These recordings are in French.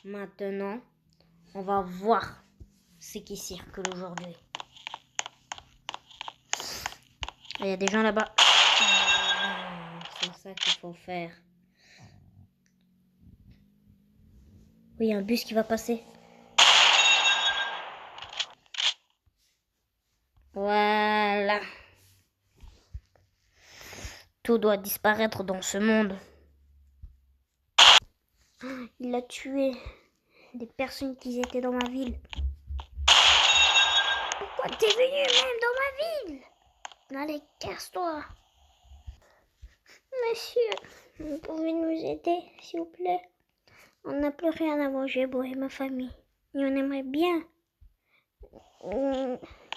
Maintenant, on va voir ce qui circule aujourd'hui. Il y a des gens là-bas. C'est ça qu'il faut faire. Oui, il y a un bus qui va passer. Voilà. Tout doit disparaître dans ce monde. Il a tué des personnes qui étaient dans ma ville. Pourquoi t'es venu même dans ma ville? Allez, casse-toi. Monsieur, vous pouvez nous aider, s'il vous plaît? On n'a plus rien à manger, moi et ma famille. Et on aimerait bien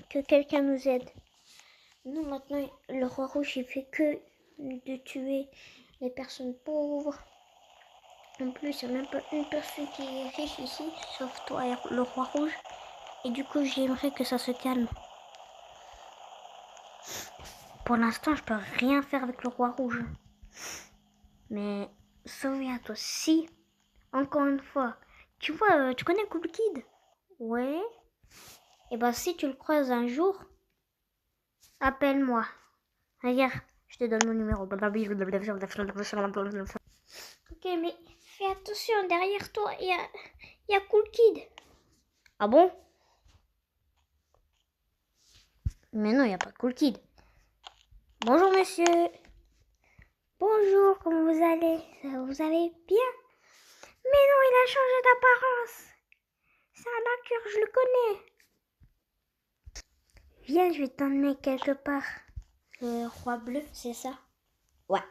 que quelqu'un nous aide. Nous, maintenant, le roi rouge, il fait que de tuer les personnes pauvres. En plus, il n'y a même pas une personne qui est riche ici, sauf toi et le roi rouge. Et du coup, j'aimerais que ça se calme. Pour l'instant, je peux rien faire avec le roi rouge. Mais souviens-toi, si, encore une fois, tu vois, tu connais Cool Kid? Ouais. Et ben si tu le croises un jour, appelle-moi. Regarde, je te donne mon numéro. Ok, mais fais attention, derrière toi, il y a Cool Kid. Ah bon? Mais non, il n'y a pas Cool Kid. Bonjour monsieur. Bonjour, comment vous allez? Vous allez bien? Mais non, il a changé d'apparence. C'est un hacker, je le connais. Viens, je vais t'emmener quelque part. Le roi bleu, c'est ça? Ouais.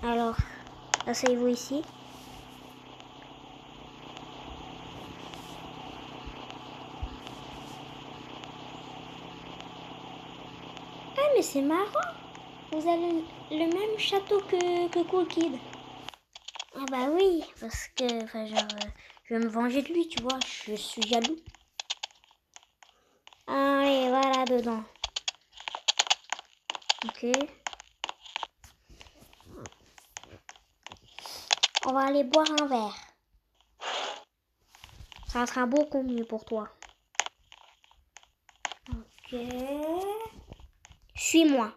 Alors, asseyez-vous ici. Ah, mais c'est marrant. Vous avez le même château que Cool Kid. Ah bah oui, parce que, enfin genre, je vais me venger de lui, tu vois. Je suis jaloux. Allez, voilà dedans. Ok. On va aller boire un verre. Ça sera beaucoup mieux pour toi. Ok. Suis-moi.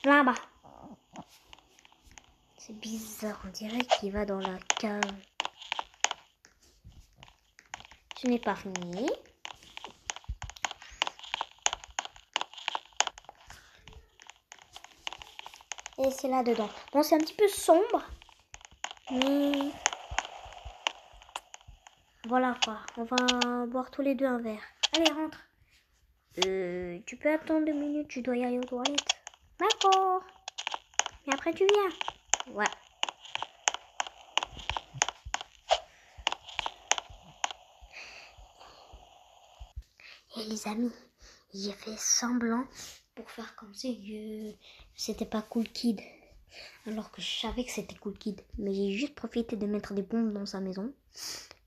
Là-bas. C'est bizarre, on dirait qu'il va dans la cave. Ce n'est pas fini. Et c'est là-dedans. Bon, c'est un petit peu sombre. Mais voilà quoi. On va boire tous les deux un verre. Allez, rentre. Tu peux attendre 2 minutes, tu dois y aller aux toilettes. D'accord. Et après tu viens. Ouais. Et les amis, j'ai fait semblant pour faire comme si c'était pas Cool Kid. Alors que je savais que c'était Cool Kid. Mais j'ai juste profité de mettre des bombes dans sa maison.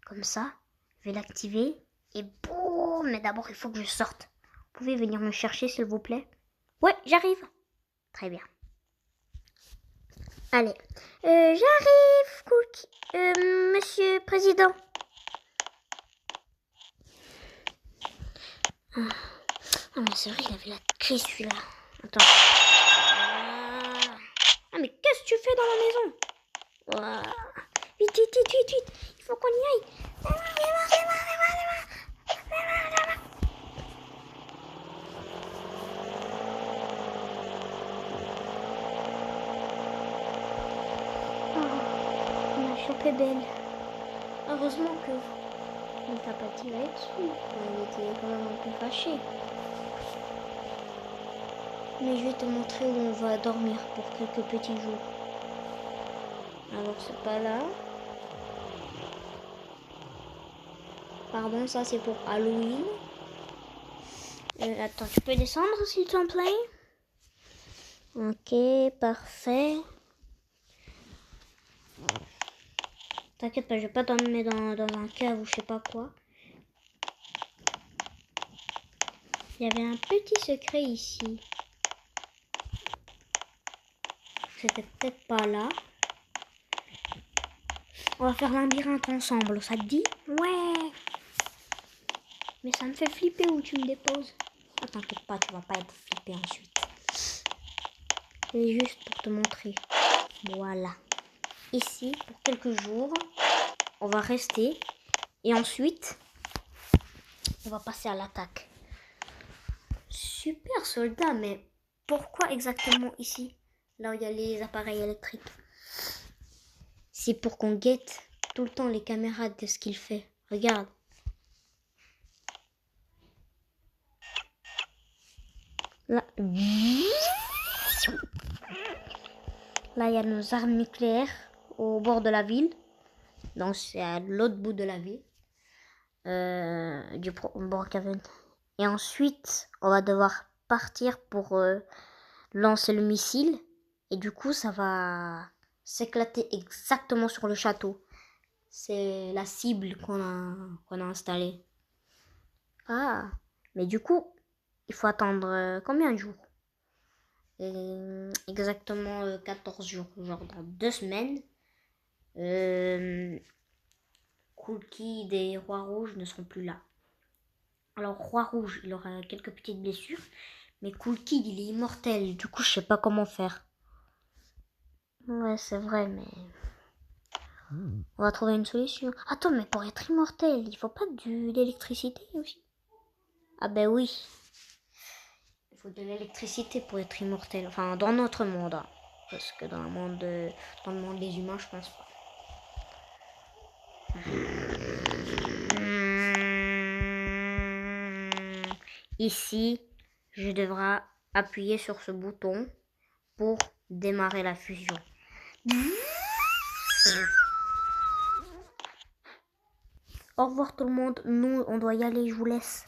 Comme ça, je vais l'activer. Et boum! Mais d'abord, il faut que je sorte. Vous pouvez venir me chercher, s'il vous plaît? Ouais, j'arrive. Très bien. Allez. J'arrive, Cool Kid. Monsieur Président. Ah, mais c'est vrai, il avait la clé, celui-là. Attends. Ah, mais qu'est-ce que tu fais dans la maison? Vite, vite, vite, vite, vite. Il faut qu'on y aille. Oh, on a chopé Belle. Heureusement que il t'a pas tiré dessus. Il était quand même un peu fâché. Mais je vais te montrer où on va dormir pour quelques petits jours. Alors c'est pas là. Pardon, ça c'est pour Halloween. Attends, tu peux descendre s'il te plaît? Ok, parfait. T'inquiète pas, je vais pas t'emmener dans un cave ou je sais pas quoi. Il y avait un petit secret ici. C'était peut-être pas là. On va faire labyrinthe ensemble, ça te dit? Ouais! Mais ça me fait flipper où tu me déposes. Ah, t'inquiète pas, tu vas pas être flippé ensuite. C'est juste pour te montrer. Voilà. Ici, pour quelques jours, on va rester. Et ensuite, on va passer à l'attaque. Super soldat, mais pourquoi exactement ici? Là où il y a les appareils électriques. C'est pour qu'on guette tout le temps les caméras de ce qu'il fait. Regarde. Là, là, il y a nos armes nucléaires au bord de la ville. Donc, c'est à l'autre bout de la ville. Du Brookhaven. Et ensuite, on va devoir partir pour lancer le missile. Et du coup, ça va s'éclater exactement sur le château. C'est la cible qu'on a installée. Ah, mais du coup, il faut attendre combien de jours? Exactement 14 jours, genre dans 2 semaines. Cool Kid et Roi Rouge ne seront plus là. Alors Roi Rouge, il aura quelques petites blessures, mais Cool Kid, il est immortel. Du coup, je sais pas comment faire. Ouais, c'est vrai, mais on va trouver une solution. Attends, mais pour être immortel, il faut pas de l'électricité aussi? Ah ben oui. Il faut de l'électricité pour être immortel. Enfin, dans notre monde. Hein. Parce que dans le monde des humains, je pense pas. Ici, je devrais appuyer sur ce bouton pour démarrer la fusion. Au revoir tout le monde. Nous, on doit y aller, je vous laisse.